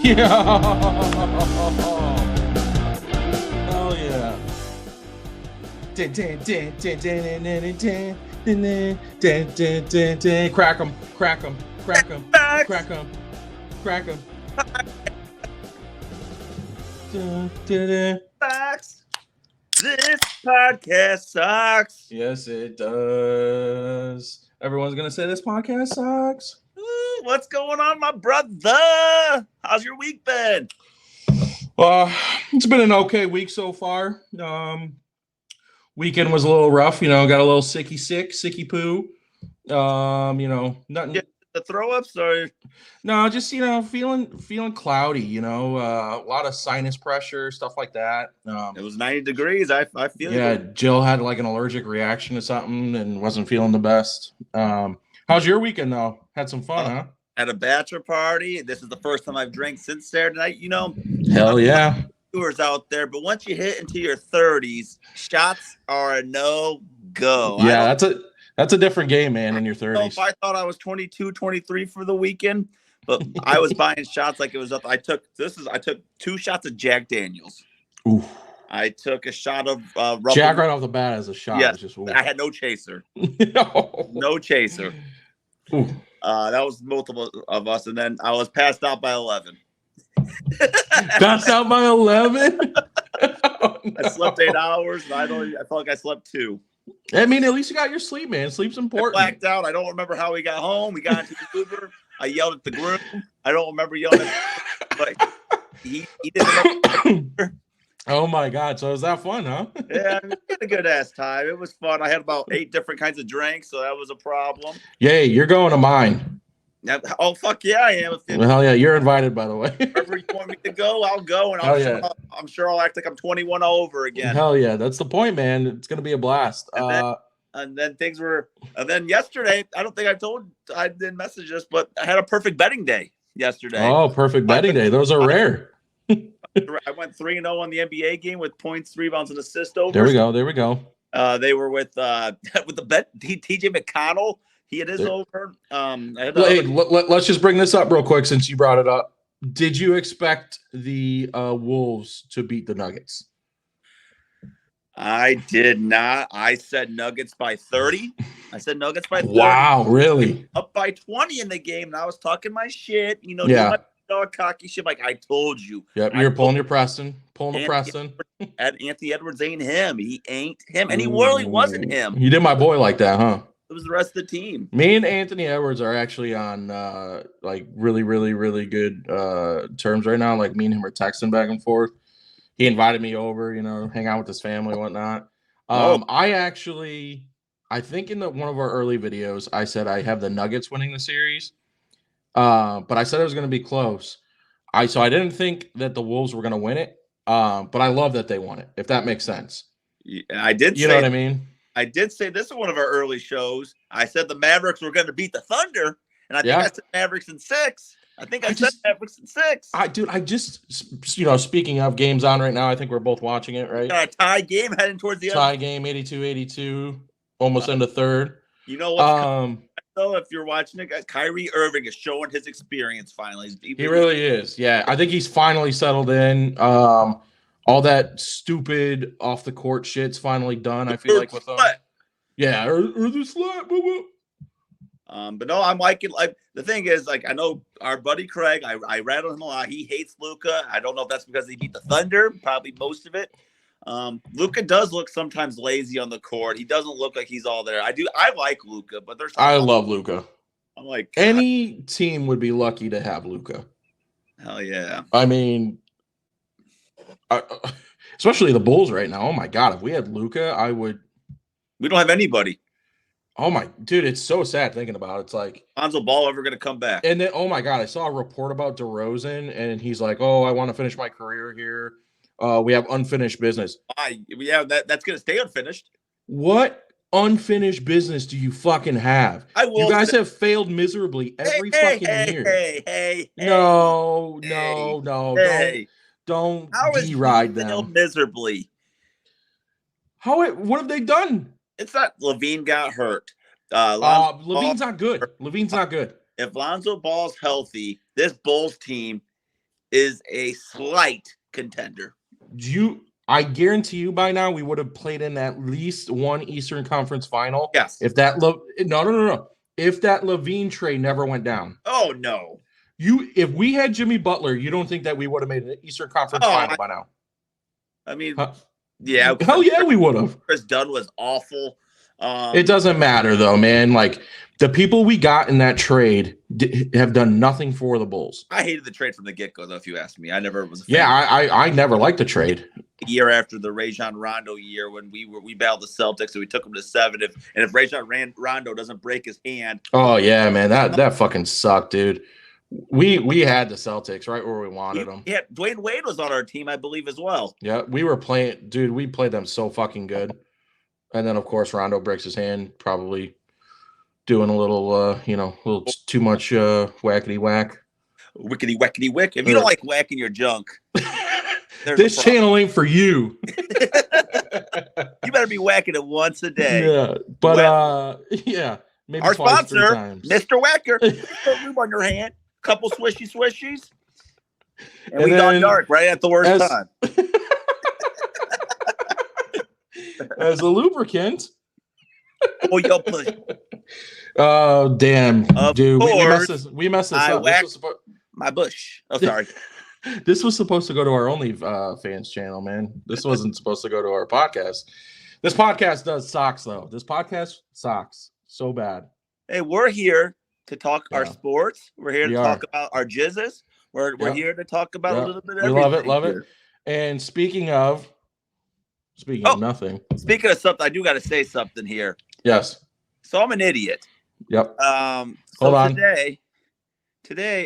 Hell yeah. Crack 'em, crack 'em, crack 'em, crack 'em, crack 'em. Sucks. This podcast sucks. Yes, it does. Everyone's gonna say this podcast sucks. Ooh, what's going on, my brother? How's your week been? It's been an okay week so far. Weekend was a little rough, got a little sicky poo. Nothing. Yeah, the throw ups or No, just feeling cloudy, a lot of sinus pressure, stuff like that. it was 90 degrees. I feel Yeah, Jill had like an allergic reaction to something and wasn't feeling the best. How's your weekend though? Had some fun, huh? At a bachelor party. This is the first time I've drank since Saturday night. Hell yeah. Viewers out there, but once you hit into your 30s, shots are a no-go. Yeah, that's a different game, man, in your 30s. If I thought I was 22, 23 for the weekend, but I was buying shots like it was up. I took 2 shots of Jack Daniels. Ooh. I took a shot of Jack right off the bat as a shot. Yes, just, I had no chaser. No. No chaser. Ooh. That was multiple of us, and then I was passed out by 11. Passed out by 11? Oh, no. I slept 8 hours, and I felt like I slept 2. I mean, at least you got your sleep, man. Sleep's important. I blacked out. I don't remember how we got home. We got into the Uber. I yelled at the groom. I don't remember yelling at him, but he didn't know. Oh my God. So was that fun, huh? Yeah, we had a good ass time. It was fun. I had about 8 different kinds of drinks, so that was a problem. Yay, you're going to mine. Oh, fuck yeah, I am. Well, hell yeah, you're invited, by the way. Wherever you want me to go, I'll go, and I'm sure I'll act like I'm 21 over again. Hell yeah, that's the point, man. It's going to be a blast. And then yesterday, I don't think I didn't message this, but I had a perfect betting day yesterday. Oh, perfect betting day. Those are rare. I went 3-0 on the NBA game with points, rebounds, and assists over. There we go. They were with the bet TJ McConnell. He had his over. Hey, let's just bring this up real quick since you brought it up. Did you expect the Wolves to beat the Nuggets? I did not. I said Nuggets by 30. I said Nuggets by 30. Wow, really? Up by 20 in the game, and I was talking my shit. Yeah. Dog cocky shit like I told you. Yep, you're pulling your Preston. Preston. Anthony Edwards ain't him. He ain't him. And he really wasn't him. You did my boy like that, huh? It was the rest of the team. Me and Anthony Edwards are actually on like really, really, really good terms right now. Like me and him are texting back and forth. He invited me over, hang out with his family and whatnot. I think in one of our early videos, I said I have the Nuggets winning the series. But I said it was going to be close. So I didn't think that the Wolves were going to win it. But I love that they won it, if that makes sense. Yeah, I did. You know what I mean? I did say this is one of our early shows. I said the Mavericks were going to beat the Thunder, and I think I said Mavericks in 6. I think I said Mavericks in 6. I just speaking of games on right now, I think we're both watching it, right? A tie game heading towards the tie game, 82-82, almost into third. You know what? So if you're watching it, Kyrie Irving is showing his experience finally. He really is. Yeah, I think he's finally settled in. All that stupid off the court shit's finally done. I feel like with them. Yeah, or the slut. But no, I'm liking. Like the thing is, like I know our buddy Craig. I rattle him a lot. He hates Luka. I don't know if that's because he beat the Thunder. Probably most of it. Luka does look sometimes lazy on the court. He doesn't look like he's all there. I like Luka, but I love Luka. I'm like any team would be lucky to have Luka. Hell yeah. I mean, especially the Bulls right now. Oh my God, if we had Luka, I would. We don't have anybody. Oh my dude, it's so sad thinking about it. It's like Lonzo Ball ever gonna come back? And then oh my God, I saw a report about DeRozan, and he's like, "Oh, I want to finish my career here. We have unfinished business." Yeah, that's gonna stay unfinished. What unfinished business do you fucking have? You guys have failed miserably every fucking year. Hey, no, don't deride them miserably. What have they done? It's not Levine got hurt. Levine's not good. Levine's not good. If Lonzo Ball's healthy, this Bulls team is a slight contender. I guarantee you by now we would have played in at least one Eastern Conference final. Yes. If that no. If that Levine trade never went down. Oh no. If we had Jimmy Butler, you don't think that we would have made an Eastern Conference final by now? I mean, huh? Yeah. Hell yeah, we would have. Chris Dunn was awful. It doesn't matter though, man. Like the people we got in that trade have done nothing for the Bulls. I hated the trade from the get-go, though. If you ask me, I never was a fan. Yeah, I never liked the trade. A year after the Rajon Rondo year, when we battled the Celtics and we took them to 7. If Rajon Rondo doesn't break his hand, oh yeah, man, that fucking sucked, dude. We had the Celtics right where we wanted them. Yeah, Dwayne Wade was on our team, I believe, as well. Yeah, we were playing, dude. We played them so fucking good. And then, of course, Rondo breaks his hand, probably doing a little, little too much whackety whack. Wickety whackety wick. If you don't like whacking your junk, this channel ain't for you. You better be whacking it once a day. Yeah, but yeah, maybe our twice, sponsor, 3 times. Mr. Whacker, put room on your hand, couple swishies, and we got dark right at the worst time. As a lubricant. Oh, yo, push. Oh, damn. Dude, we messed this up. My bush. Oh, sorry. This was supposed to go to our OnlyFans channel, man. This wasn't supposed to go to our podcast. This podcast does socks, though. This podcast sucks so bad. Hey, we're here to talk our sports. We're here to talk about our jizzes. We're here to talk about a little bit of everything. We love it. And speaking of nothing. Speaking of something, I do got to say something here. Yes. So I'm an idiot. Yep. Hold on. Today.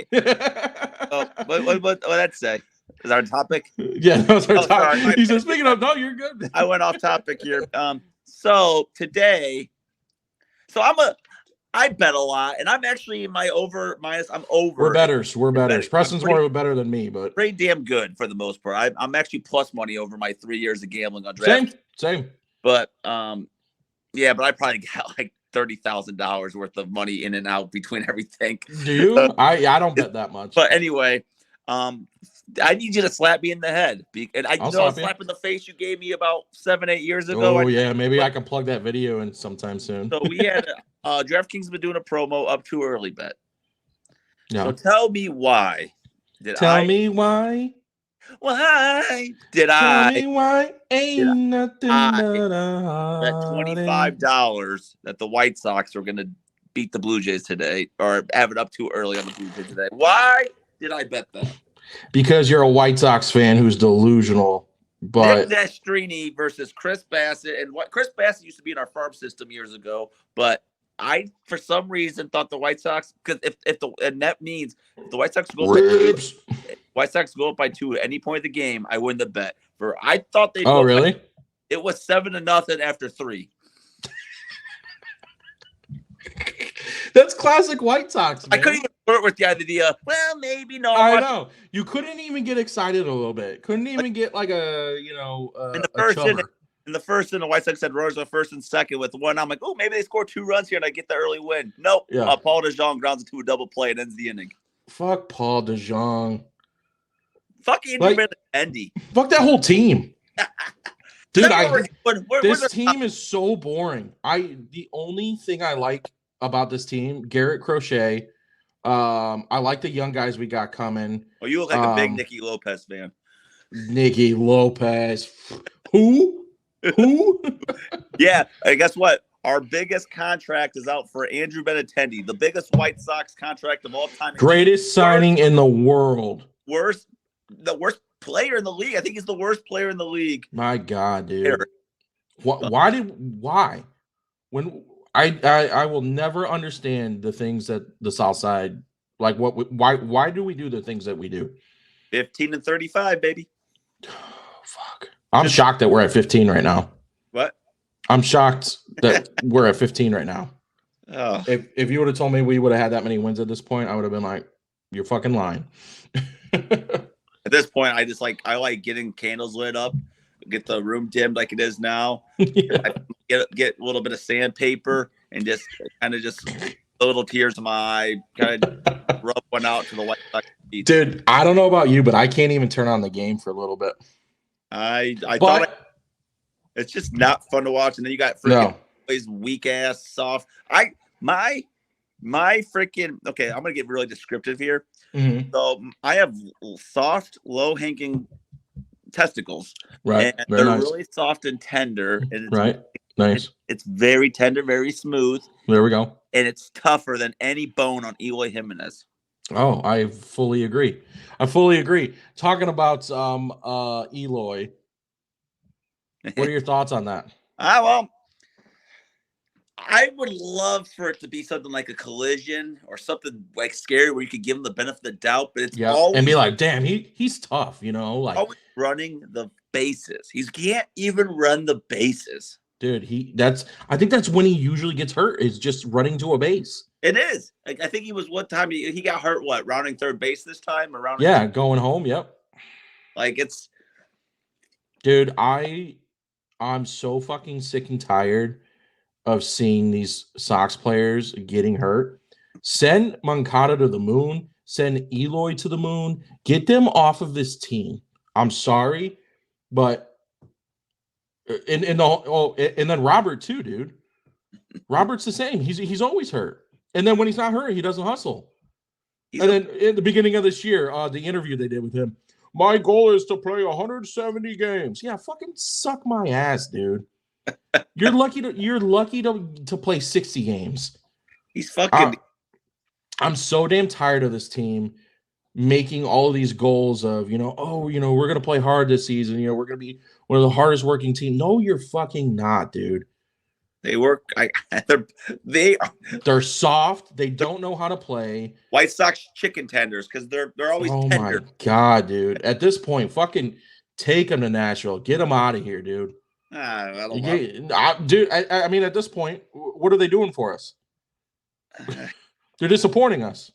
What that say? Is our topic? Yeah, that was our topic. He said, speaking of, no, you're good. I went off topic here. So today, I bet a lot, and I'm actually in my over. We're betters. Preston's more better than me, but pretty damn good for the most part. I'm actually plus money over my 3 years of gambling on draft. Same. But yeah, but I probably got like $30,000 worth of money in and out between everything. Do you? I don't bet that much. But anyway, I need you to slap me in the head. And I'll slap in the face you gave me about 7-8 years ago. Oh, yeah. Maybe I can plug that video in sometime soon. So we had DraftKings been doing a promo up too early bet. Yeah. So tell me why. Tell me why. Why did Tell me why ain't nothing but bet $25 that the White Sox were going to beat the Blue Jays today, or have it up too early on the Blue Jays today? Why did I bet that? Because you're a White Sox fan who's delusional. But Nick Nastrini versus Chris Bassett, and what Chris Bassett used to be in our farm system years ago, but I, for some reason, thought the White Sox, because that means if the White Sox go up by 2 at any point of the game, I win the bet. I thought they. Oh, really? It was 7-0 after 3. That's classic White Sox, man. I couldn't even flirt with the idea. Well, maybe no. I know. You couldn't even get excited a little bit. Couldn't even get like in the first inning, the White Sox had runners on first and second with 1. I'm like, oh, maybe they score 2 runs here and I get the early win. Nope. Yeah. Paul DeJong grounds into a double play and ends the inning. Fuck Paul DeJong. Fuck Andrew Benintendi. Fuck that whole team. Dude, this team team is so boring. The only thing I like about this team, Garrett Crochet. I like the young guys we got coming. Oh, you look like a big Nicky Lopez fan. Nicky Lopez. Who? Yeah, and guess what? Our biggest contract is out for Andrew Benintendi, the biggest White Sox contract of all time. Greatest signing in the world. The worst player in the league. I think he's the worst player in the league. My God, dude. Why? When I will never understand the things that the South Side like. Why do we do the things that we do? 15-35, baby. Fuck. I'm shocked that we're at 15 right now. What? I'm shocked that we're at 15 right now. Oh. If you would have told me we would have had that many wins at this point, I would have been like, you're fucking lying. At this point, I like getting candles lit up, get the room dimmed like it is now. Yeah. I get a little bit of sandpaper and just a little tears in my eye, kind of rub one out to the White Sox Dude, I don't know about you, but I can't even turn on the game for a little bit. I thought But it's just not fun to watch. And then you got freaking no, plays weak ass soft. My freaking okay. I'm gonna get really descriptive here. Mhm. So I have soft, low hanging testicles, Right, and very they're nice. really soft and tender, and Right, nice. it's very tender, very smooth, There we go. and it's tougher than any bone on Eloy Jimenez. Oh, I fully agree. I fully agree. Talking about Eloy, what are your thoughts on that? Well, I would love for it to be something like a collision or something like scary where you could give him the benefit of the doubt, but it's Yeah, and be always like, damn, he's tough, you know, like always running the bases. He can't even run the bases. dude, I think that's when he usually gets hurt, is just running to a base. It is. Like, I think he was one time he got hurt. What, rounding third base this time or rounding? Yeah, going home. Yep. Like it's Dude, I'm so fucking sick and tired of seeing these Sox players getting hurt. Send Moncada to the moon. Send Eloy to the moon. Get them off of this team. I'm sorry, but and then Robert too, dude. Robert's the same. He's always hurt, and then when he's not hurt, he doesn't hustle. And then in the beginning of this year, the interview they did with him, my goal is to play 170 games. Yeah, fucking suck my ass, dude. You're lucky to play 60 games. he's fucking. I'm so damn tired of this team making all of these goals of, we're gonna play hard this season. We're gonna be one of the hardest working team. No, you're fucking not, dude. They work. They're soft. They don't know how to play. White Sox chicken tenders because they're always Oh tender. my god, dude! At this point, fucking take them to Nashville. Get them out of here, dude. I don't know. Dude, I mean, at this point, what are they doing for us? They're disappointing us.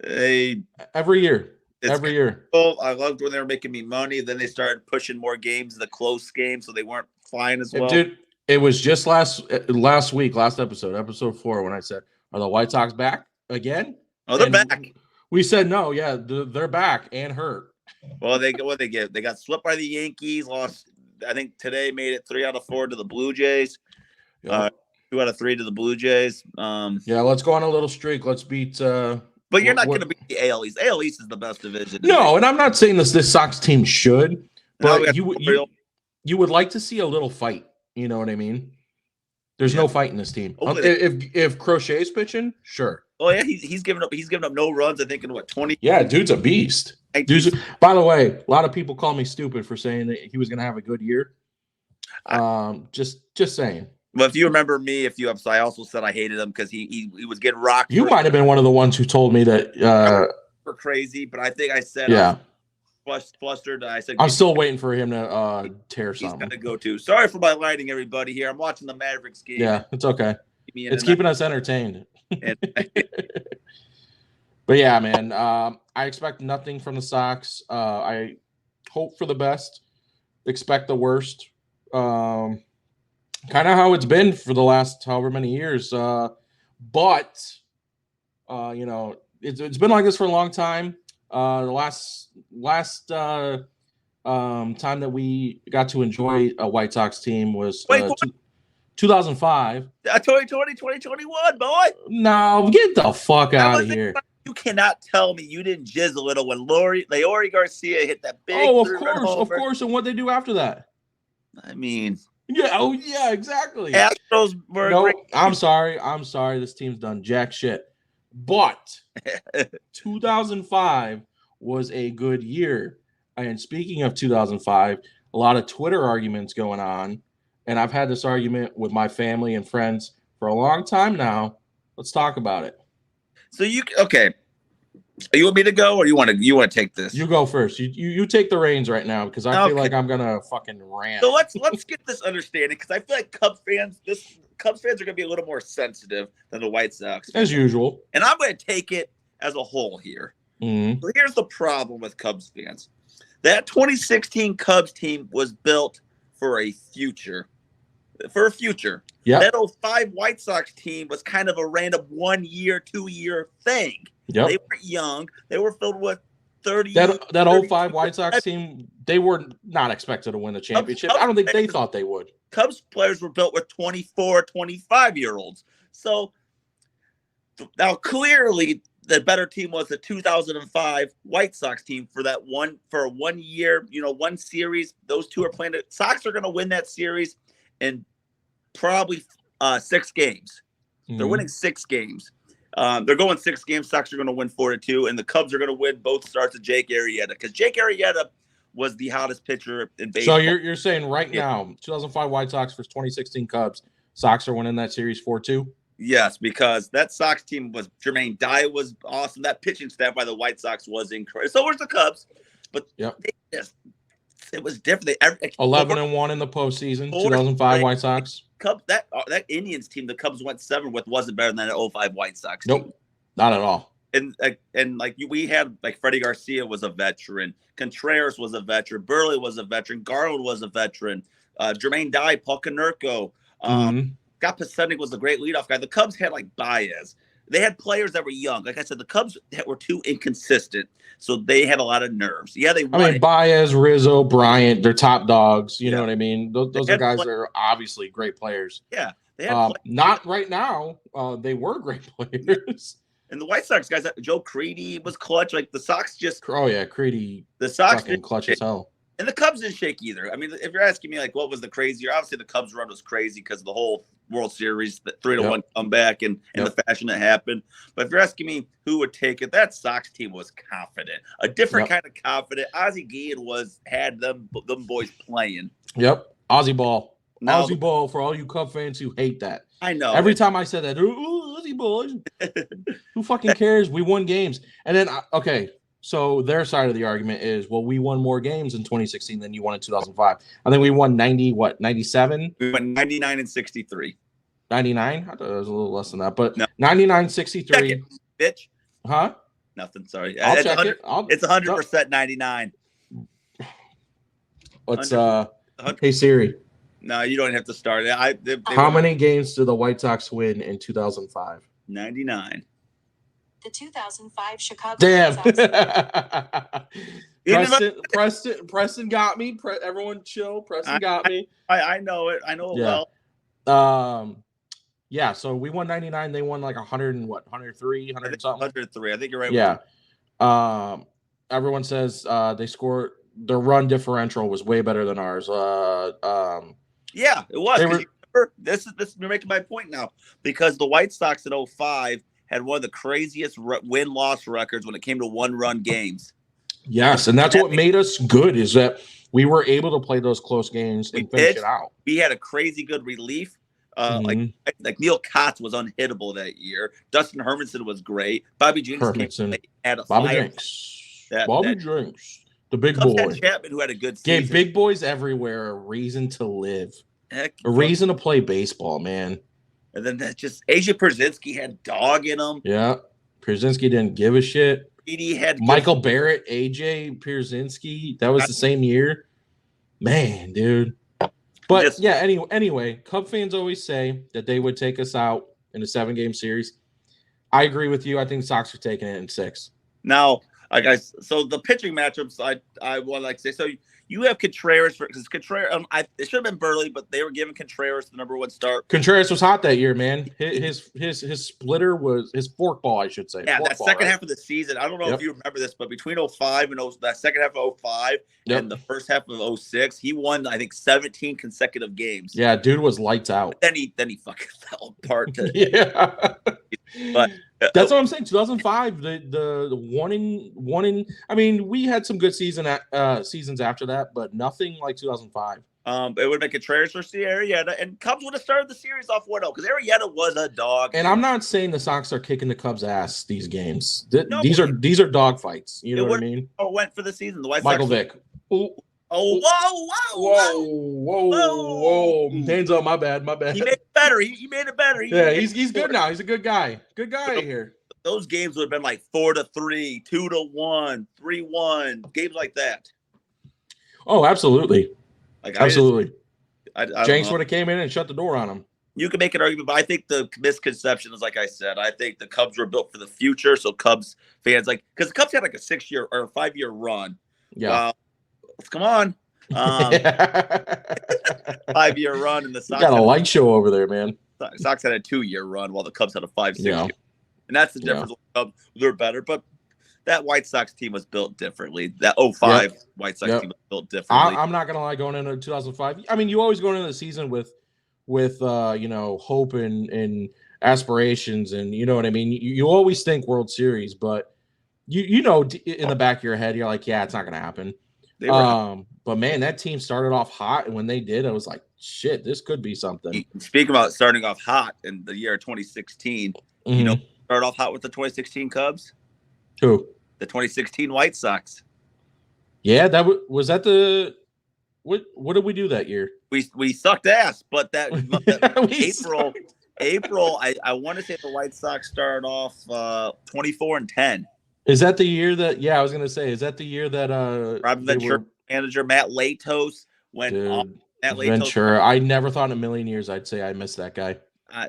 Every year. Every year. Cool. I loved when they were making me money. Then they started pushing more games, the close games, so they weren't flying as well. Dude, it was just last episode, episode 4, when I said, "Are the White Sox back again?" Oh, they're back. We said no. Yeah, they're back and hurt. Well, they got swept by the Yankees. Lost, I think today, made it 3 out of 4 to the Blue Jays. Yep. 2 out of 3 to the Blue Jays. Yeah, let's go on a little streak. Let's beat. But you're not going to beat the AL East. AL East is the best division. No, and I'm not saying this Sox team should, but you would like to see a little fight. You know what I mean? There's no fight in this team. If Crochet's pitching, sure. Oh yeah, he's given up no runs. I think in what 20. Yeah, dude's a beast. By the way, a lot of people call me stupid for saying that he was going to have a good year. Just saying. Well, if you remember me, I also said I hated him because he was getting rocked. You might have been one of the ones who told me that for crazy, but I think I said flustered. I said I'm still waiting for him to tear something. He's gonna go to. Sorry for my lighting, everybody. Here, I'm watching the Mavericks game. Yeah, it's okay. It's keeping us entertained. But yeah, man, I expect nothing from the Sox. I hope for the best, expect the worst. Kind of how it's been for the last however many years. But it's been like this for a long time. The last time that we got to enjoy a White Sox team was 2005. 2020, 2021, boy. No, get the fuck out of here. You cannot tell me you didn't jizz a little when Leori Garcia hit that big. Oh, of course. And what they do after that? I mean, yeah, exactly. Astros were great. I'm sorry. This team's done jack shit. But 2005 was a good year. And speaking of 2005, a lot of Twitter arguments going on. And I've had this argument with my family and friends for a long time now. Let's talk about it. So you want me to go, or you want to take this? You go first. You take the reins right now because I feel like I'm gonna fucking rant. So let's get this understanding because I feel like Cubs fans are gonna be a little more sensitive than the White Sox as usual, and I'm gonna take it as a whole here. Mm-hmm. So here's the problem with Cubs fans: that 2016 Cubs team was built for a future. Yeah. That 05 White Sox team was kind of a random 1 year, 2 year thing. Yep. They were young. They were filled with 30. That 05 White Sox team, they were not expected to win the championship. I don't think they thought they would. Cubs players were built with 24, 25-year-olds. So now clearly the better team was the 2005 White Sox team for that one for 1 year, one series. Those two are playing it. Sox are going to win that series in probably 6 games. They're winning 6 games. They're going 6 games. Sox are going to win 4-2, and the Cubs are going to win both starts of Jake Arrieta because Jake Arrieta was the hottest pitcher in baseball. So you're saying right now, 2005 White Sox versus 2016 Cubs, Sox are winning that series 4-2? Yes, because that Sox team was Jermaine Dye was awesome. That pitching staff by the White Sox was incredible. So was the Cubs, but it was different. 11-1 in the postseason. 2005 White Sox. Cubs that Indians team the Cubs went 7 with wasn't better than that 05 White Sox team. Nope, not at all. And we had Freddie Garcia was a veteran, Contreras was a veteran, Burley was a veteran, Garland was a veteran, Jermaine Dye, Paul Konerko, Scott Pasenik was a great leadoff guy. The Cubs had Baez. They had players that were young. Like I said, the Cubs were too inconsistent, so they had a lot of nerves. Yeah, they won. Baez, Rizzo, Bryant, they're top dogs. You know what I mean? Those are guys that are obviously great players. Yeah, they had not right now. They were great players. And the White Sox guys, Joe Creedy was clutch. The Sox just Creedy. The Sox fucking clutch as hell. And the Cubs didn't shake either. I mean, if you're asking me what was the crazier, obviously the Cubs run was crazy because of the whole World Series, the 3-1 comeback and the fashion that happened. But if you're asking me who would take it, that Sox team was confident. A different kind of confident. Ozzie Guillen had them boys playing. Yep. Ozzie ball. Ozzie ball for all you Cub fans who hate that. I know. Every time I said that, Ozzie ball. Who fucking cares? We won games. And then, so their side of the argument is, well, we won more games in 2016 than you won in 2005. I think we won 97? We won 99 and 63. 99? I thought it was a little less than that, but no. 99, 63. Bitch. Huh? Nothing, sorry. I'll check it. It's 100% 99. Let's, hey, Siri. No, you don't have to start it. How many games did the White Sox win in 2005? 99. The 2005 Chicago Damn. Preston got me. Everyone chill. Preston got me. I know it. I know it well. Yeah, so we won 99. They won 100 and 103, 100 something. 103. I think you're right. Yeah. Everyone says they scored. Their run differential was way better than ours. Yeah, it was. You're making my point now because the White Sox in 05 had one of the craziest win-loss records when it came to one-run games. Yes, and that's what made us good is that we were able to play those close games and finish it out. We had a crazy good relief. Like Neil Kotz was unhittable that year. Dustin Hermanson was great. Bobby Jenks had a Bobby Jenks. The big boy. Chapman, who had a good season. Gave big boys everywhere a reason to live. A reason to play baseball, man. And then Asia Pierzynski had dog in him. Yeah. Pierzynski didn't give a shit. He had Michael Barrett, AJ Pierzynski. That was the same year. Man, dude. But anyway, Cub fans always say that they would take us out in a 7-game series. I agree with you. I think Sox are taking it in 6. Now, so the pitching matchups, I want to say, so you have Contreras because Contreras. It should have been Burley, but they were giving Contreras the number 1 start. Contreras was hot that year, man. His splitter was his forkball, I should say. Yeah, that second half of the season. I don't know if you remember this, but between 05 and that second half of 05 and the first half of 06, he won I think 17 consecutive games. Yeah, dude was lights out. But then he fucking fell apart. Yeah, but. That's what I'm saying. 2005, the one in. I mean, we had some good seasons after that, but nothing like 2005. It would make Contreras versus Arrieta, and Cubs would have started the series off 1-0 because Arrieta was a dog. And I'm not saying the Sox are kicking the Cubs' ass these games. These are dog fights. You know what I mean? Or went for the season. The White Michael Sox. Vick. Oh, whoa! Hands up, my bad. He made it better. He made it better. He's good now. He's a good guy. Good guy here. Those games would have been 4-3, 2-1, 3-1, games like that. Oh, absolutely. Absolutely. I Jenks would have came in and shut the door on him. You can make an argument, but I think the misconception is, like I said, I think the Cubs were built for the future. So Cubs fans, because the Cubs had like a 6-year or 5-year run. Yeah. Wow. Come on. 5-year run, and the Sox got a had light show over there, man. Sox had a 2-year run while the Cubs had a 5-6 Yeah. year. And that's the difference. With the Cubs. They're better, but that White Sox team was built differently. That 05 White Sox team was built differently. I'm not gonna lie, going into 2005. I mean, you always go into the season with hope and aspirations, and you know what I mean. You always think World Series, but you know in the back of your head, you're like, yeah, it's not gonna happen. But man, that team started off hot, and when they did, I was like, shit, this could be something. Speaking about starting off hot in the year 2016, you know, start off hot with the 2016 Cubs. Who? The 2016 White Sox. Yeah, that was that the what did we do that year? We sucked ass, but that April, I want to say the White Sox started off 24-10. Is that the year that? Yeah, I was gonna say, is that the year that Robin Ventura manager Matt Latos went off? Matt Latos, Ventura. I never thought in a million years I'd say I missed that guy.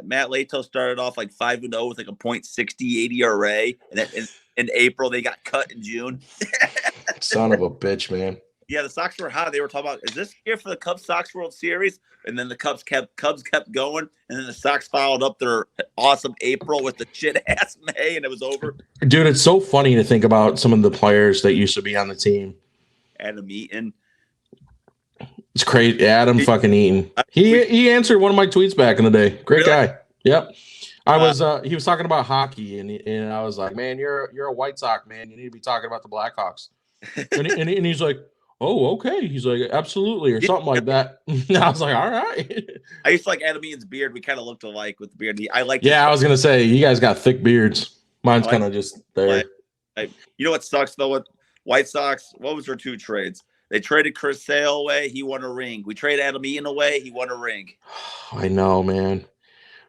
Matt Latos started off like 5-0 with like a .60 ERA, and then in April they got cut in June. Son of a bitch, man. Yeah, the Sox were hot. They were talking about, is this here for the Cubs Sox World Series? And then the Cubs kept going, and then the Sox followed up their awesome April with the shit ass May, and it was over. Dude, it's so funny to think about some of the players that used to be on the team. Adam Eaton. It's crazy. Adam fucking Eaton. He answered one of my tweets back in the day. Great guy. Yep. I was he was talking about hockey, and I was like, man, you're a White Sox man. You need to be talking about the Blackhawks. and he's like, oh, okay. He's like, absolutely, or something like that. And I was like, all right. I used to like Adam Eaton's beard. We kind of looked alike with the beard. I was gonna say, you guys got thick beards. Mine's kind of just there. You know what sucks though? With White Sox, what was their 2 trades? They traded Chris Sale away. He won a ring. We traded Adam Eaton away. He won a ring. I know, man.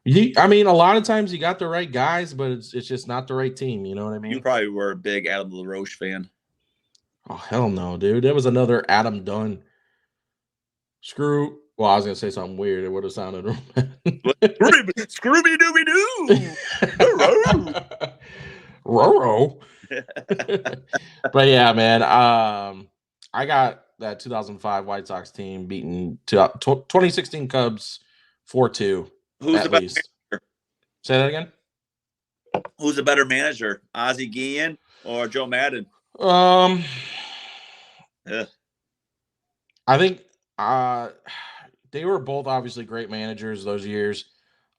I mean, a lot of times you got the right guys, but it's just not the right team. You know what I mean? You probably were a big Adam LaRoche fan. Oh, hell no, dude. That was another Adam Dunn. Well, I was going to say something weird. It would have sounded Scrooby-Dooby-Doo. Roro. But yeah, man. I got that 2005 White Sox team beating 2016 Cubs 4-2. Who's the better manager? Say that again? Who's the better manager? Ozzie Guillen or Joe Madden? I think they were both obviously great managers those years.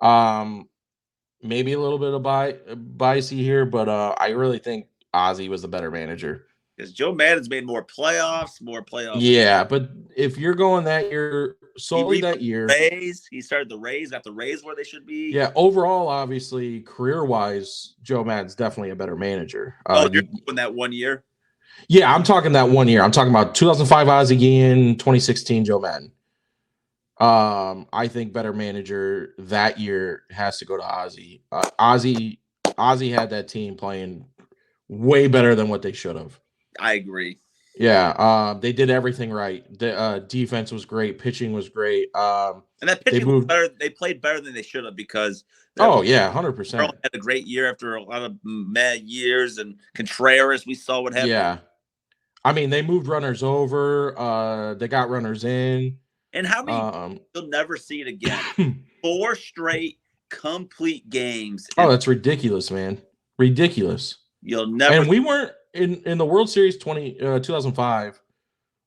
Maybe a little bit of biasy here, but I really think Ozzie was the better manager. Because Joe Madden's made more playoffs. Yeah, but if you're going that year, solely that year. He started the Rays, got the Rays where they should be. Yeah, overall, obviously, career-wise, Joe Madden's definitely a better manager. You're doing that 1 year? Yeah, I'm talking that 1 year. I'm talking about 2005 Ozzie Guillen, 2016 Joe Madden. I think better manager that year has to go to Ozzie. Ozzie had that team playing way better than what they should have. I agree. Yeah, they did everything right. The defense was great, pitching was great. And that pitching was better. They played better than they should have because 100%. Had a great year after a lot of mad years, and Contreras, we saw what happened. Yeah, I mean they moved runners over. They got runners in. And how many? You'll never see it again. 4 straight complete games. Oh, that's ridiculous, man! Ridiculous. You'll never. And we weren't in the World Series 2005.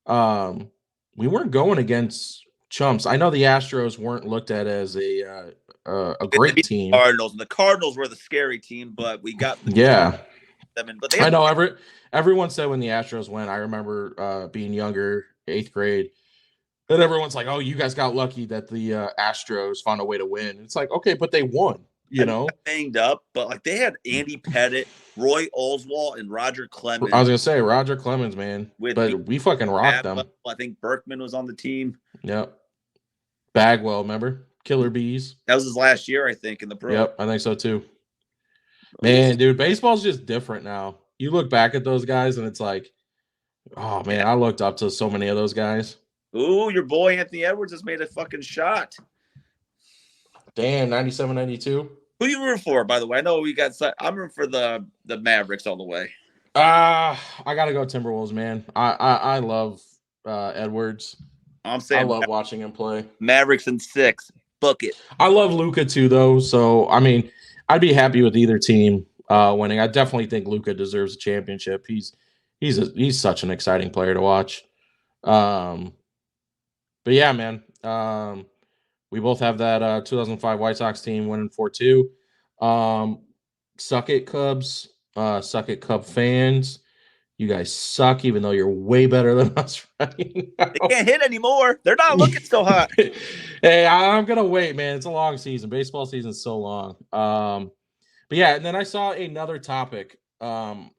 We weren't going against chumps. I know the Astros weren't looked at as a great team. Cardinals, and the Cardinals were the scary team, but we got them. But I know everyone said when the Astros went. I remember being younger, 8th grade, and everyone's like, "Oh, you guys got lucky that the Astros found a way to win." It's like, okay, but they won. You know, banged up, but like they had Andy Pettit, Roy Oswalt, and Roger Clemens. I was gonna say Roger Clemens, man, but we fucking rocked them. I think Berkman was on the team. Yep. Bagwell, remember? Killer Bees. That was his last year, I think, in the pro. Yep, I think so too. Man, dude, baseball's just different now. You look back at those guys, and it's like, oh man, I looked up to so many of those guys. Ooh, your boy Anthony Edwards has made a fucking shot. Damn, 97, 92. Who you rooting for, by the way? I know we got. I'm rooting for the Mavericks all the way. I gotta go Timberwolves, man. I love Edwards. I'm I saying love watching him play. Mavericks in 6. Book it. I love Luka too, though. So I mean, I'd be happy with either team winning. I definitely think Luka deserves a championship. He's such an exciting player to watch. But yeah, man. We both have that 2005 White Sox team winning 4-2. Suck it, Cubs. Suck it, Cub fans. You guys suck, even though you're way better than us right now. They can't hit anymore. They're not looking so hot. Hey, I'm gonna wait, man. It's a long season. Baseball season's so long. But yeah, and then I saw another topic on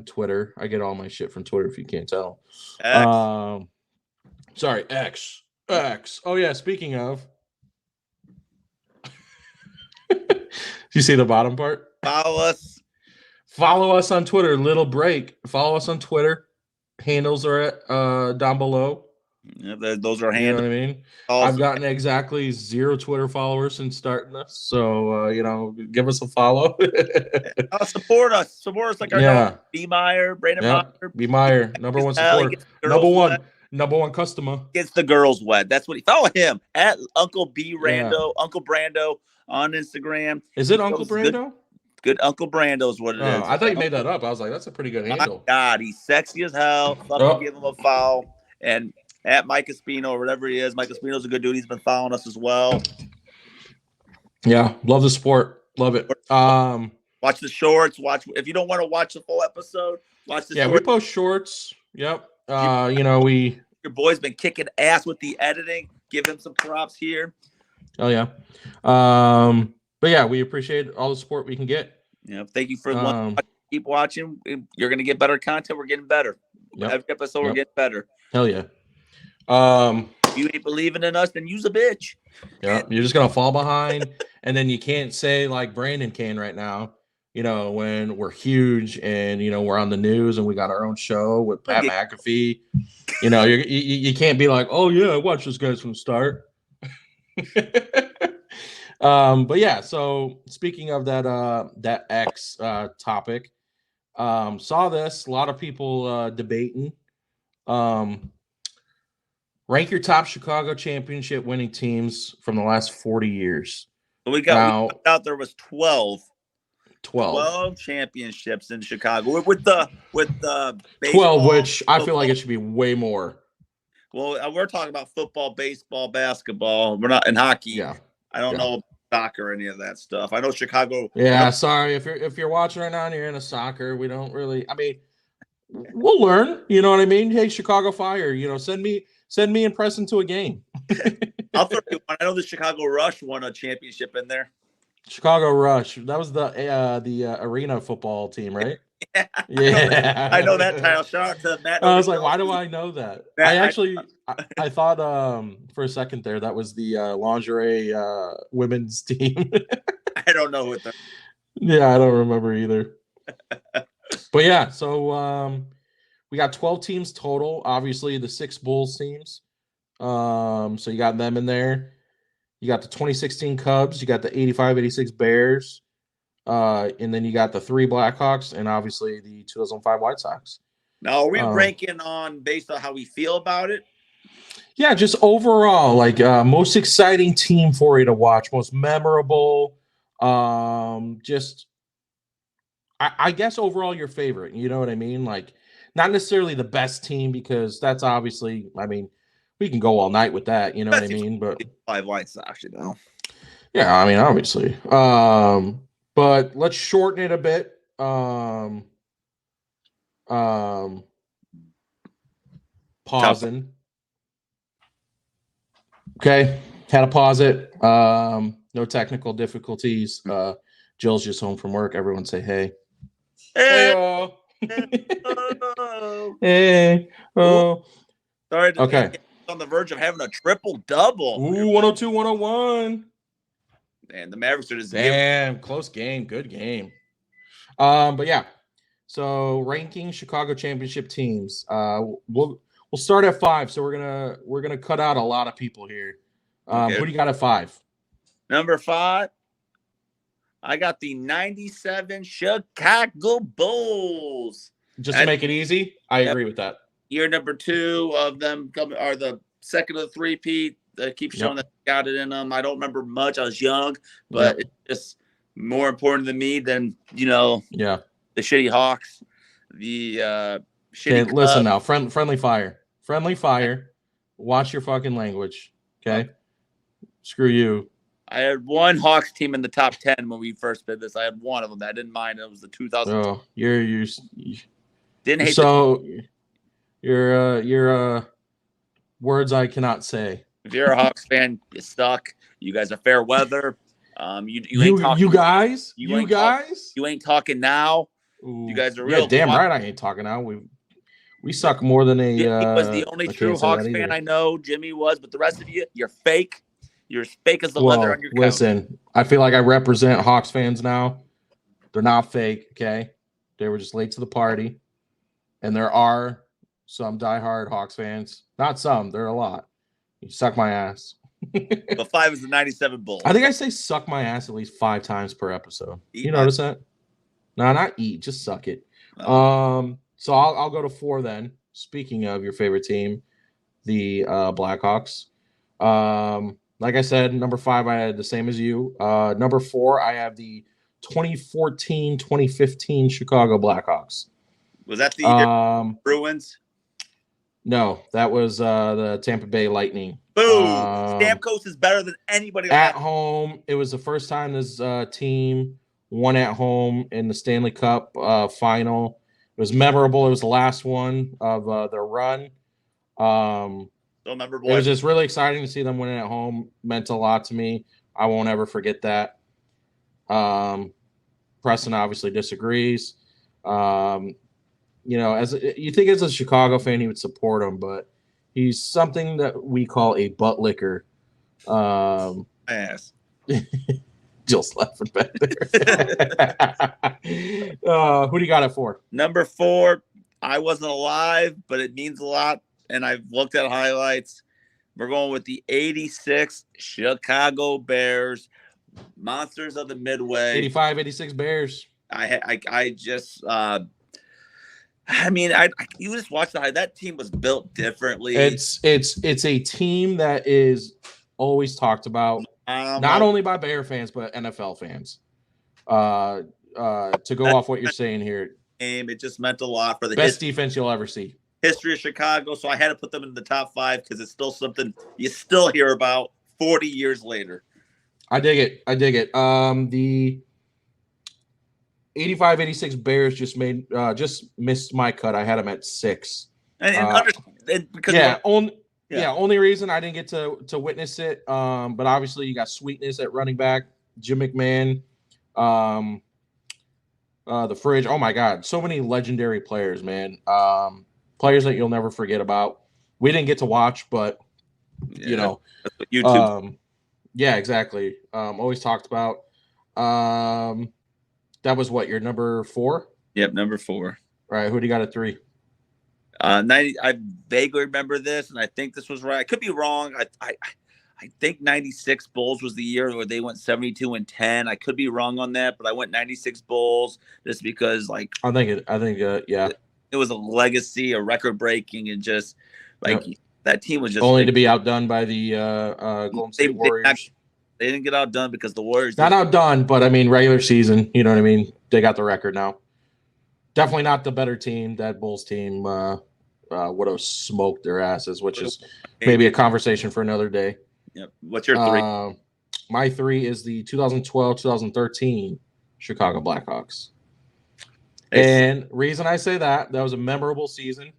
Twitter. I get all my shit from Twitter if you can't tell. X. Sorry, X. Oh yeah, speaking of. Do you see the bottom part? Follow us on Twitter. Little break. Follow us on Twitter. Handles are at down below. Yeah, those are handles. You know what I mean? Awesome. I've gotten exactly 0 Twitter followers since starting this. So give us a follow. Support us. Support us like our dog. B. Meyer, Brandon Meyer. B. Meyer, number one supporter. Number one customer. Gets the girls wet. That's what he follow him at Uncle B Rando, Uncle Brando on Instagram. Is it Uncle Brando? Good Uncle Brando is what it is. I thought you made that up. I was like, that's a pretty good handle. My God, he's sexy as hell. Fucking give him a follow. And at Mike Espino or whatever he is. Mike Espino's a good dude. He's been following us as well. Yeah, love the sport. Love it. Watch the shorts. Watch if you don't want to watch the full episode. Watch the shorts. We post shorts. Yep. Your boy's been kicking ass with the editing. Give him some props here. Oh yeah. But yeah, we appreciate all the support we can get. Yeah, thank you for keep watching. You're gonna get better content. We're getting better. Every episode we're getting better. Hell yeah. If you ain't believing in us, then use a bitch. Yeah, you're just gonna fall behind, and then you can't say like Brandon can right now. When we're huge and we're on the news and we got our own show with Pat McAfee. You can't be like, oh yeah, I watched those guys from the start. But yeah, so speaking of that X topic, saw this, a lot of people debating. Rank your top Chicago championship winning teams from the last 40 years. We got out there was 12 championships in Chicago with the baseball, 12, which football. I feel like it should be way more. Well, we're talking about football, baseball, basketball. We're not in hockey. Yeah. I don't know soccer or any of that stuff. I know Chicago. Yeah, sorry if you're watching right now and you're into soccer, we don't really. I mean, we'll learn. You know what I mean? Hey, Chicago Fire, send me and Preston to a game. I'll throw you one. I know the Chicago Rush won a championship in there. Chicago Rush. That was the arena football team, right? Yeah. I know that title. Shout out to Matt. I was like, why do I know that? I thought for a second there that was the lingerie women's team. I don't know what Yeah, I don't remember either. But yeah, so we got 12 teams total. Obviously, the 6 Bulls teams. So you got them in there. You got the 2016 Cubs. You got the 85-86 Bears. And then you got the 3 Blackhawks and obviously the 2005 White Sox. Now, are we ranking based on how we feel about it? Yeah, just overall, like most exciting team for you to watch, most memorable. I guess overall your favorite. You know what I mean? Like, not necessarily the best team because that's obviously, I mean, we can go all night with that. You know what I mean? But 5 White Sox, Yeah, I mean, obviously. But let's shorten it a bit. Pausing. Okay, had to pause it. No technical difficulties. Jill's just home from work. Everyone say hey. Hey. Hey. Oh. Sorry. Okay. On the verge of having a triple double. Ooh, 102, 101. Man, the Mavericks are just close game, good game. But yeah. So ranking Chicago championship teams. We'll start at 5. So we're gonna cut out a lot of people here. Okay. Who do you got at 5? Number 5, I got the 97 Chicago Bulls. Just to make it easy, I Yep. agree with that. Year number 2 of them are the second of the three-peat. That keeps showing that they got it in them. I don't remember much. I was young, but it's just more important to me than, the shitty Hawks, the shitty Cubs. Listen now, friendly fire. Watch your fucking language, okay? Screw you. I had one Hawks team in the top 10 when we first did this. I had one of them that I didn't mind. It was the 2000. Oh, you didn't hate. So you're words I cannot say. If you're a Hawks fan, you suck. You guys are fair weather. You ain't talking. You guys. You ain't talking now. Ooh. You guys are real. Yeah, damn right. I ain't talking now. We suck more than a. Jimmy was the only true Hawks fan I know. Jimmy was, but the rest of you, you're fake. You're as fake as the leather on your couch. Listen, I feel like I represent Hawks fans now. They're not fake, okay? They were just late to the party. And there are some diehard Hawks fans. Not some, there are a lot. You suck my ass. But 5 is the 97 Bulls. I think I say suck my ass at least 5 times per episode. You notice that? No, not eat, just suck it. Oh. So I'll go to 4 then. Speaking of your favorite team, the Blackhawks. Like I said, number 5 I had the same as you. Number 4 I have the 2014-2015 Chicago Blackhawks. Was that the Bruins? No, that was the Tampa Bay Lightning. Boom! Stamkos is better than anybody at home. It was the first time this team won at home in the Stanley Cup final. It was memorable. It was the last one of their run. So memorable. It was just really exciting to see them winning at home. Meant a lot to me. I won't ever forget that. Preston obviously disagrees. As you think as a Chicago fan, he would support him, but he's something that we call a butt licker. Ass. Jill's laughing back there. Who do you got it for? Number 4. I wasn't alive, but it means a lot, and I've looked at highlights. We're going with the 86 Chicago Bears, monsters of the Midway. 85-86 Bears. You just watch that team was built differently. It's a team that is always talked about, not only by Bear fans but NFL fans. To go off what you're saying here, it just meant a lot for the best defense you'll ever see. History of Chicago, so I had to put them in the top 5 because it's still something you still hear about 40 years later. I dig it. The 85-86 Bears just missed my cut. I had them at 6. Only reason I didn't get to witness it. But obviously you got Sweetness at running back, Jim McMahon, the Fridge. Oh my God, so many legendary players, man. Players that you'll never forget about. We didn't get to watch, but that's what YouTube. Yeah, exactly. Always talked about. That was what, your number 4? Yep, number 4. All right, who do you got at 3? 90. I vaguely remember this, and I think this was right. I could be wrong. I think 96 Bulls was the year where they went 72-10. I could be wrong on that, but I went 96 Bulls just because, I think it was a legacy, a record breaking, and just that team was just only to be outdone by the Golden State Warriors. They didn't get outdone because the Warriors not outdone, but I mean regular season. You know what I mean? They got the record now. Definitely not the better team. That Bulls team would have smoked their asses, which is maybe a conversation for another day. Yep. What's your 3? My 3 is the 2012-2013 Chicago Blackhawks. And reason I say that was a memorable season.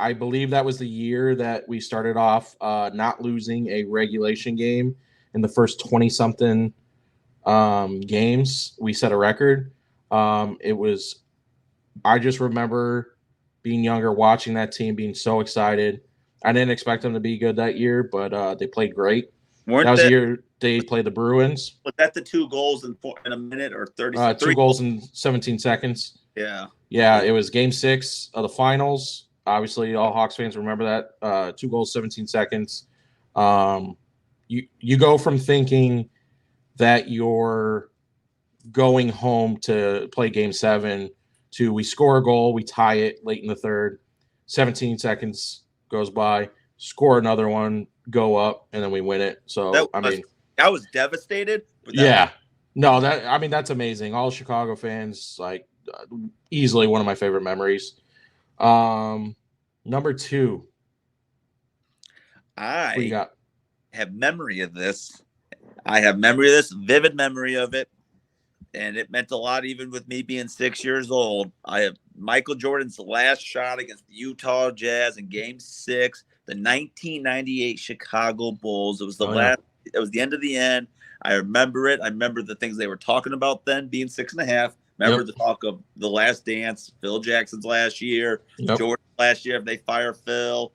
I believe that was the year that we started off not losing a regulation game in the first 20-something games. We set a record. I just remember being younger, watching that team, being so excited. I didn't expect them to be good that year, but they played great. That was the year they played the Bruins. Was that the 2 goals in a minute or 30? 2 goals in 17 seconds. Yeah. Yeah, it was Game 6 of the finals. Obviously, all Hawks fans remember that. 2 goals, 17 seconds. you go from thinking that you're going home to play game 7 to we score a goal, we tie it late in the third, 17 seconds goes by, score another one, go up, and then we win it. So I was devastated. But yeah, no, that's amazing. All Chicago fans, like, easily one of my favorite memories. Number 2. What you got? Have memory of this. I have memory of this, vivid memory of it. And it meant a lot even with me being 6 years old. I have Michael Jordan's last shot against the Utah Jazz in game 6, the 1998 Chicago Bulls. It was the last. It was the end of the end. I remember it. I remember the things they were talking about then, being 6.5. Remember the talk of the Last Dance, Phil Jackson's last year, Jordan last year. If they fire Phil,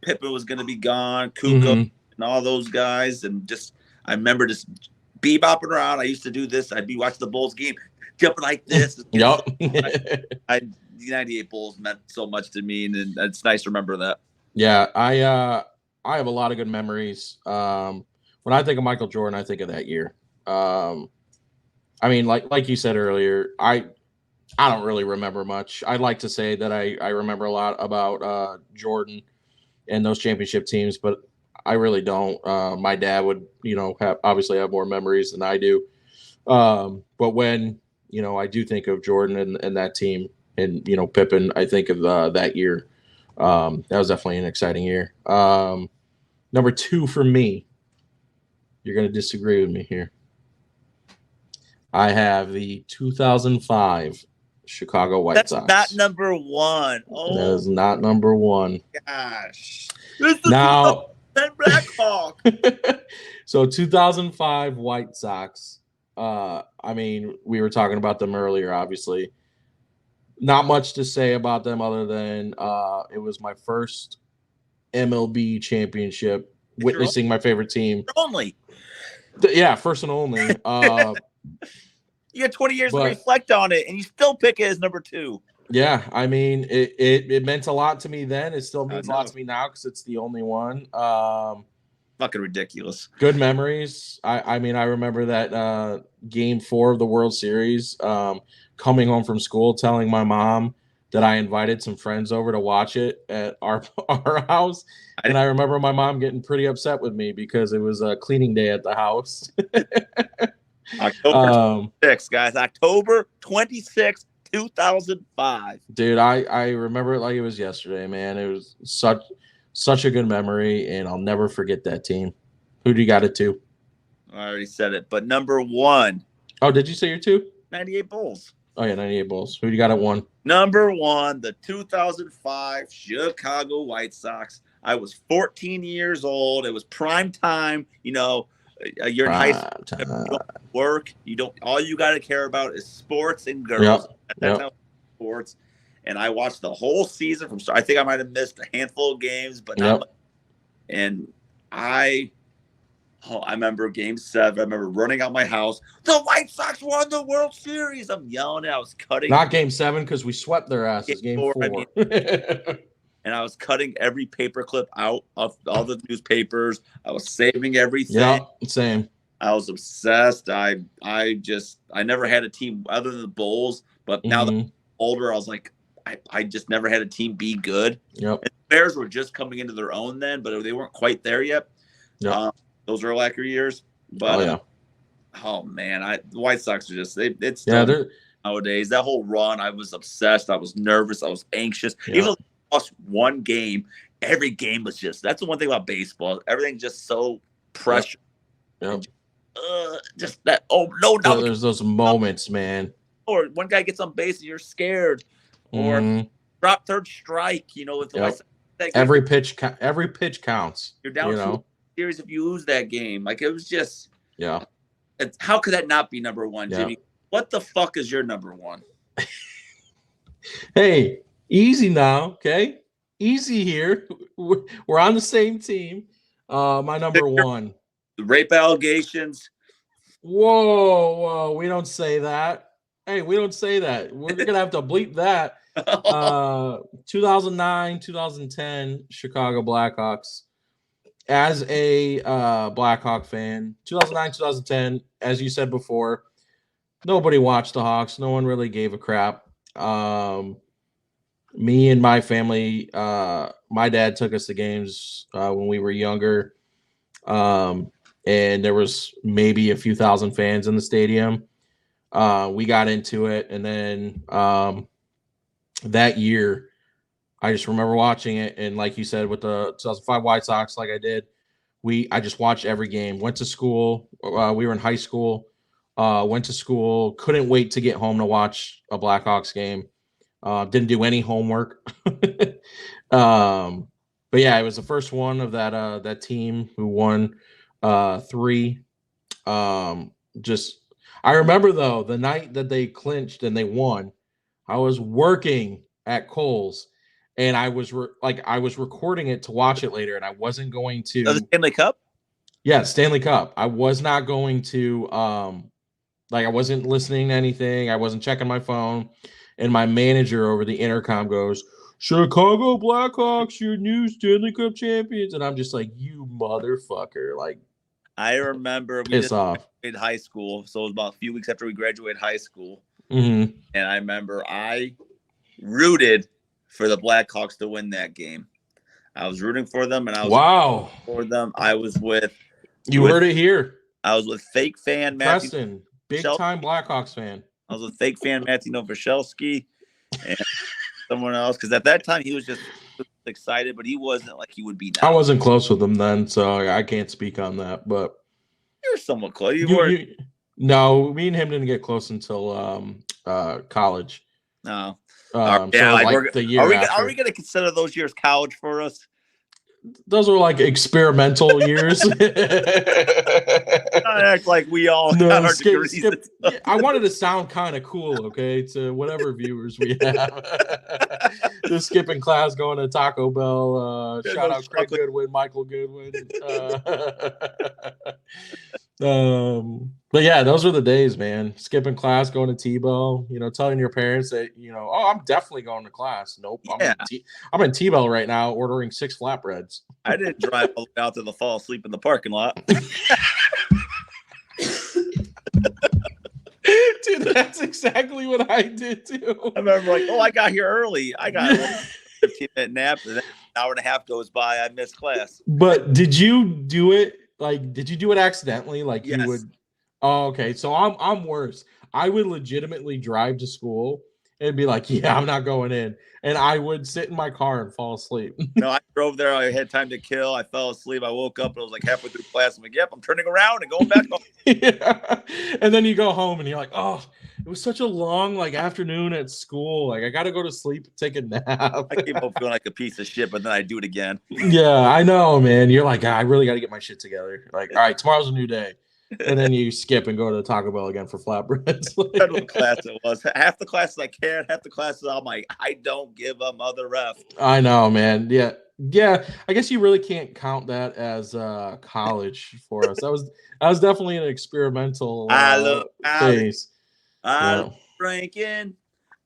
Pippen was going to be gone, Kukoc, and all those guys. And I remember just bebopping around. I used to do this. I'd be watching the Bulls game, jumping like this. The 98 Bulls meant so much to me, and it's nice to remember that. Yeah, I have a lot of good memories. When I think of Michael Jordan, I think of that year. I mean, like you said earlier, I don't really remember much. I'd like to say that I remember a lot about Jordan and those championship teams, but I really don't. My dad would, obviously have more memories than I do. But when, I do think of Jordan and that team and, Pippen, I think of that year. That was definitely an exciting year. Number 2 for me, you're going to disagree with me here. I have the 2005 Chicago White Sox. That's not number 1. Oh, that is not number 1. Gosh. Now, Blackhawk. So 2005 White Sox. I mean, we were talking about them earlier, obviously. Not much to say about them other than it was my first MLB championship, witnessing my favorite team. Only. Yeah, first and only. You got 20 years to reflect on it, and you still pick it as number 2. Yeah, I mean, it meant a lot to me then. It still means a lot to me now because it's the only one. Fucking ridiculous. Good memories. I mean, I remember that game 4 of the World Series, coming home from school, telling my mom that I invited some friends over to watch it at our house. And I remember my mom getting pretty upset with me because it was a cleaning day at the house. October 26th, guys. October 26th, 2005. Dude, I remember it like it was yesterday, man. It was such a good memory, and I'll never forget that team. Who do you got it to? I already said it, but number 1. Oh, did you say your 2? 98 Bulls. Oh, yeah, 98 Bulls. Who do you got at 1? Number 1, the 2005 Chicago White Sox. I was 14 years old. It was prime time. You're in high school. You don't work. All you got to care about is sports and girls. That's how sports. And I watched the whole season from start. I think I might have missed a handful of games, but not much. And I remember game 7. I remember running out my house. The White Sox won the World Series. I'm yelling it. I was cutting. Not game 7 because we swept their asses. Game 4. I mean, and I was cutting every paperclip out of all the newspapers. I was saving everything. Yeah, same. I was obsessed. I never had a team other than the Bulls, but now that I'm older, I was like, I just never had a team be good. Yep. And the Bears were just coming into their own then, but they weren't quite there yet. Yep. Those were lacker years. But the White Sox are just nowadays. That whole run, I was obsessed. I was nervous. I was anxious. Even though they lost one game, every game was that's the one thing about baseball. Everything's just so pressure. Yep. Just that. Oh no! So there's those moments, man. Or one guy gets on base and you're scared, or drop third strike. With the White Sox, every pitch counts. You're down to series if you lose that game. Like it was just how could that not be number 1, Jimmy? What the fuck is your number 1? Hey, easy now, okay? Easy here. We're on the same team. My number 1. The rape allegations. Whoa, we don't say that. Hey, we don't say that. We're going to have to bleep that. 2009, 2010 Chicago Blackhawks. as a Blackhawk fan, 2009, 2010, as you said before, nobody watched the Hawks. No one really gave a crap. Me and my family, my dad took us to games when we were younger. And there was maybe a few thousand fans in the stadium. We got into it, and then that year, I just remember watching it, and like you said, with the 2005 White Sox, like I did, I just watched every game. Went to school. We were in high school. Went to school. Couldn't wait to get home to watch a Blackhawks game. Didn't do any homework. But yeah, it was the first one of that team who won 3. Just I remember though the night that they clinched and they won, I was working at Kohl's, and I was I was recording it to watch it later, and I wasn't going to. The Stanley Cup. Yeah, Stanley Cup. I was not going to. I wasn't listening to anything. I wasn't checking my phone, and my manager over the intercom goes, "Chicago Blackhawks, your new Stanley Cup champions," and I'm just like, "You motherfucker!" Like, I remember we piss off. in high school, so it was about a few weeks after we graduated high school, Mm-hmm. and I remember I rooted for the Blackhawks to win that game. I was rooting for them, and I was for them. I was with heard it here. I was with fake fan Matthew Preston, big time Blackhawks fan. I was with fake fan Matthew Novoselsky and someone else, because at that time he was just excited, but he wasn't like he would be now. I wasn't close with him then, so I can't speak on that. But you're somewhat close. No, me and him didn't get close until college. No. The year are we going to consider those years college for us? Those were like experimental years. I act like we all got our degrees. I wanted to sound kind of cool, okay, to whatever viewers we have. Just skipping class, going to Taco Bell. Shout out Craig Goodwin, Michael Goodwin. But yeah, those were the days, man. Skipping class, going to T-Bell, telling your parents that, oh, I'm definitely going to class. Nope. Yeah. I'm in T-Bell right now ordering 6 flatbreads. I didn't drive all the way out to the fall asleep in the parking lot. Dude, that's exactly what I did too. I remember I got here early. I got a 15-minute nap, and then an hour and a half goes by. I missed class. But did you do it? Did you do it accidentally? Yes. You would. Oh, okay. So I'm worse. I would legitimately drive to school and be like, "Yeah, I'm not going in," and I would sit in my car and fall asleep. No, I drove there. I had time to kill. I fell asleep. I woke up and it was halfway through class. I'm like, "Yep, I'm turning around and going back home." Yeah. And then you go home and you're like, "Oh, it was such a long afternoon at school. I got to go to sleep and take a nap." I came home feeling like a piece of shit, but then I do it again. Yeah, I know, man. You're like, I really got to get my shit together. All right, tomorrow's a new day. And then you skip and go to Taco Bell again for flatbreads. What class it was. Half the classes I cared, half the classes I'm like, I don't give a mother F. I know, man. Yeah. I guess you really can't count that as college for us. That was definitely an experimental phase. I love drinking.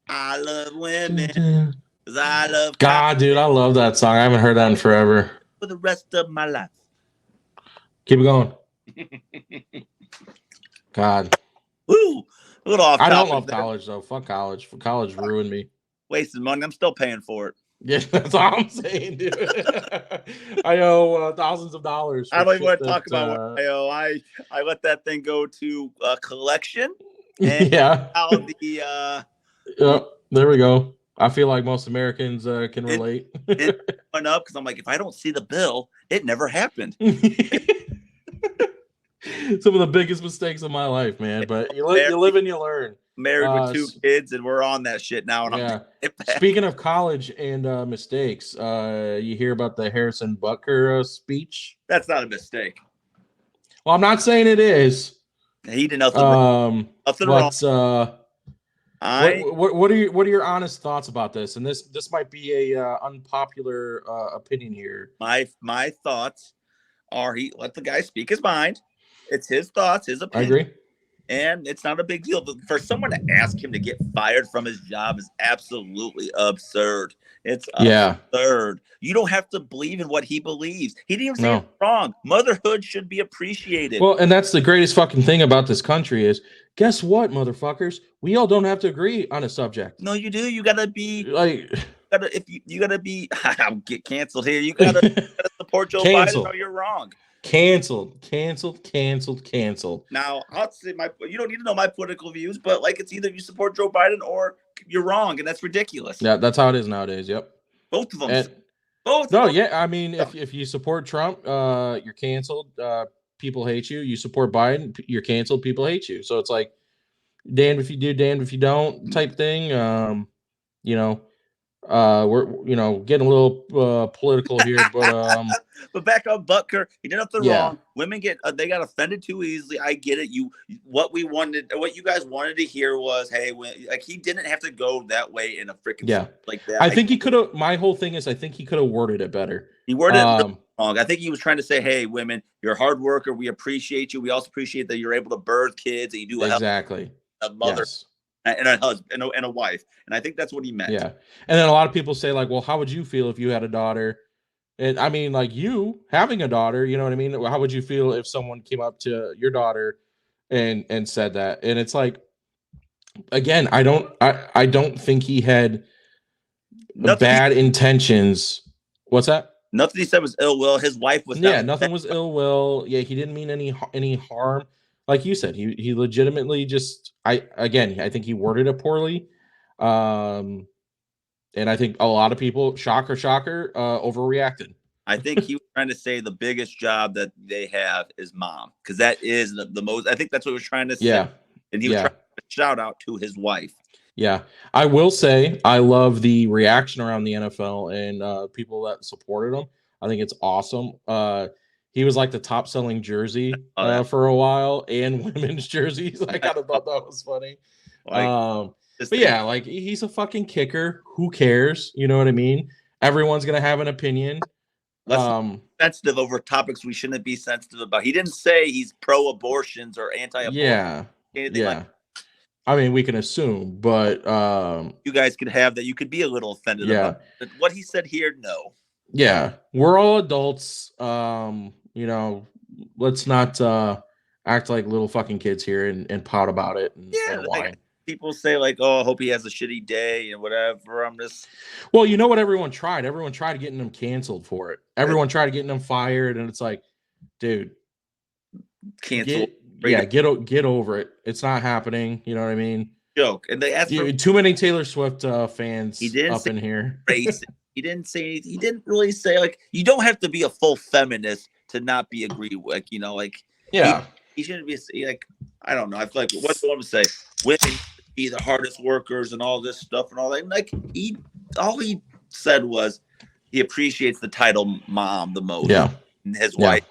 I love women. Cause I love God, dude, I love that song. I haven't heard that in forever. For the rest of my life. Keep it going. God. Woo! A little off. I don't love college though. Fuck college. College ruined me. Wasted money. I'm still paying for it. Yeah, that's all I'm saying, dude. I owe thousands of dollars. I don't even want to talk about what I owe. I let that thing go to collection. And yeah. There we go. I feel like most Americans can relate. It went up because I'm like, if I don't see the bill, it never happened. Some of the biggest mistakes of my life, man. But you live and you learn. Married with 2 kids, and we're on that shit now. And Speaking of college and mistakes, you hear about the Harrison Butker speech? That's not a mistake. Well, I'm not saying it is. He did nothing wrong. Nothing wrong. What are your honest thoughts about this? And this might be a unpopular opinion here. My thoughts are, he let the guy speak his mind. It's his thoughts, his opinion. I agree. And it's not a big deal. But for someone to ask him to get fired from his job is absolutely absurd. It's absurd. You don't have to believe in what he believes. He didn't even say it's wrong. Motherhood should be appreciated. Well, and that's the greatest fucking thing about this country is, guess what, motherfuckers? We all don't have to agree on a subject. No, you do. You gotta be like, you gotta be. I'll get canceled here. You gotta support Joe Biden, or you're wrong. Canceled. Now, I'll say you don't need to know my political views, but like it's either you support Joe Biden or you're wrong, and that's ridiculous. Yeah, that's how it is nowadays. Yep. Both of them. I mean, if you support Trump, you're canceled. People hate you. You support Biden, you're canceled. People hate you. So it's like, damned if you do, damned if you don't type thing. We're getting a little political here, but but back on Butker, he did nothing wrong. Women they got offended too easily. I get it. What you guys wanted to hear was, hey, he didn't have to go that way in a freaking like that. I think he could have. My whole thing is, I think he could have worded it better. He worded it wrong. I think he was trying to say, hey, women, you're a hard worker. We appreciate you. We also appreciate that you're able to birth kids and you do a mother. Yes. And a husband and a wife. And I think that's what he meant. Yeah. And then a lot of people say, like, well, how would you feel if you had a daughter? And I mean, like, you having a daughter, you know what I mean? How would you feel if someone came up to your daughter and said that? And it's like, again, I don't think he had bad intentions. What's that? Nothing he said was ill will. His wife was nothing was ill will. Yeah, he didn't mean any harm. Like you said, he legitimately just I think he worded it poorly. And I think a lot of people, shocker, overreacted. I think he was trying to say the biggest job that they have is mom, because that is the most. I think that's what he was trying to say. Yeah. And he was trying to shout out to his wife. Yeah. I will say I love the reaction around the NFL and people that supported him. I think it's awesome. He was like the top selling jersey for a while, and women's jerseys. I kind of thought that was funny. But yeah, like he's a fucking kicker. Who cares? You know what I mean? Everyone's gonna have an opinion. Sensitive over topics we shouldn't be sensitive about. He didn't say he's pro-abortions or anti-abortion. Yeah. I mean, we can assume, but you guys could have that. You could be a little offended about it. But what he said here, no. Yeah, we're all adults. Let's not act like little fucking kids here and pout about it and whine. People say like, "Oh, I hope he has a shitty day and whatever." Well, you know what? Everyone tried. Everyone tried getting him canceled for it. Everyone tried getting him fired, and it's like, dude, cancel. Get over it. It's not happening. You know what I mean? Joke. And they asked for too many Taylor Swift fans up in here. He didn't say. He didn't really say like you don't have to be a full feminist to not be agreed with. He shouldn't be like, I don't know. I feel like what do I want to say? Women be the hardest workers and all this stuff and all that. And like all he said was he appreciates the title mom the most. Yeah. And his wife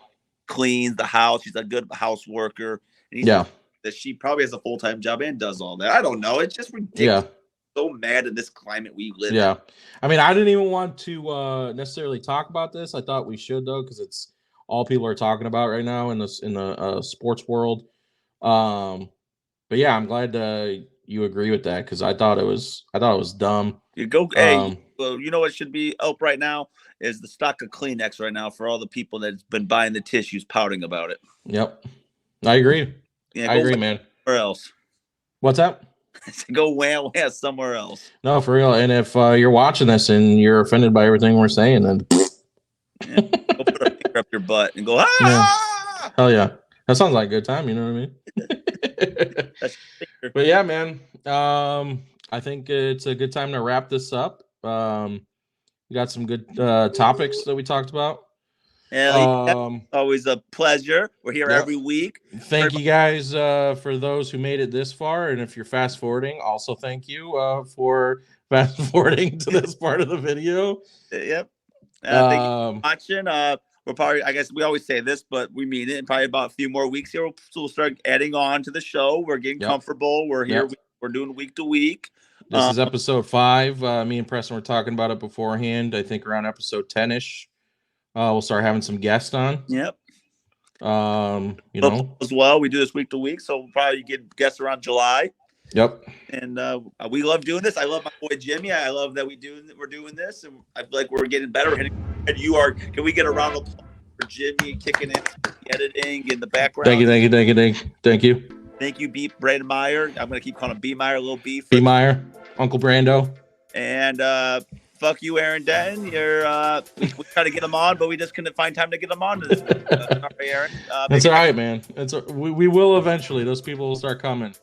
cleans the house. She's a good house worker. And that she probably has a full-time job and does all that. I don't know. It's just ridiculous. Yeah. So mad in this climate we live in. I mean, I didn't even want to necessarily talk about this. I thought we should though, because it's all people are talking about right now in the sports world. But yeah, I'm glad you agree with that, because I thought it was dumb. You go, well, you know what should be up right now is the stock of Kleenex right now for all the people that's been buying the tissues, pouting about it. Yep, I agree. Yeah, I agree, man. Where else? What's that? Go whale somewhere else. No, for real. And if you're watching this and you're offended by everything we're saying, then go put a finger up your butt and go, ah! Hell yeah. That sounds like a good time, you know what I mean? But yeah, man. I think it's a good time to wrap this up. We got some good topics that we talked about. Always a pleasure. We're here every week. Thank you guys for those who made it this far, and if you're fast forwarding, also thank you for fast forwarding to this part of the video. Yep. Thank you for watching. We're probably, I guess we always say this, but we mean it. In probably about a few more weeks here, we'll start adding on to the show. We're getting comfortable. We're here. We're doing week to week. This is episode 5. Me and Preston were talking about it beforehand. I think around episode 10-ish. We'll start having some guests on. Yep. You know, as well. We do this week to week, so we'll probably get guests around July. yep. And we love doing this. I love my boy Jimmy. I love that we're doing this, and I feel like we're getting better. And you are. Can we get a round of applause for Jimmy kicking in, editing in the background? Thank you. Thank you, B. Brandon Meyer. I'm gonna keep calling him B. Meyer, little B. B. Meyer, Uncle Brando, and fuck you, Aaron Denton. You're we try to get him on, but we just couldn't find time to get him on. Sorry, Aaron. That's all right, man. We will eventually. Those people will start coming.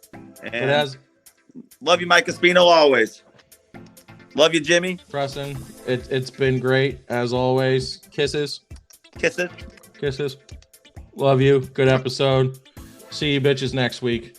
And love you, Mike Espino, always. Love you, Jimmy. Preston, it's been great as always. Kisses. Kisses. Love you. Good episode. See you bitches next week.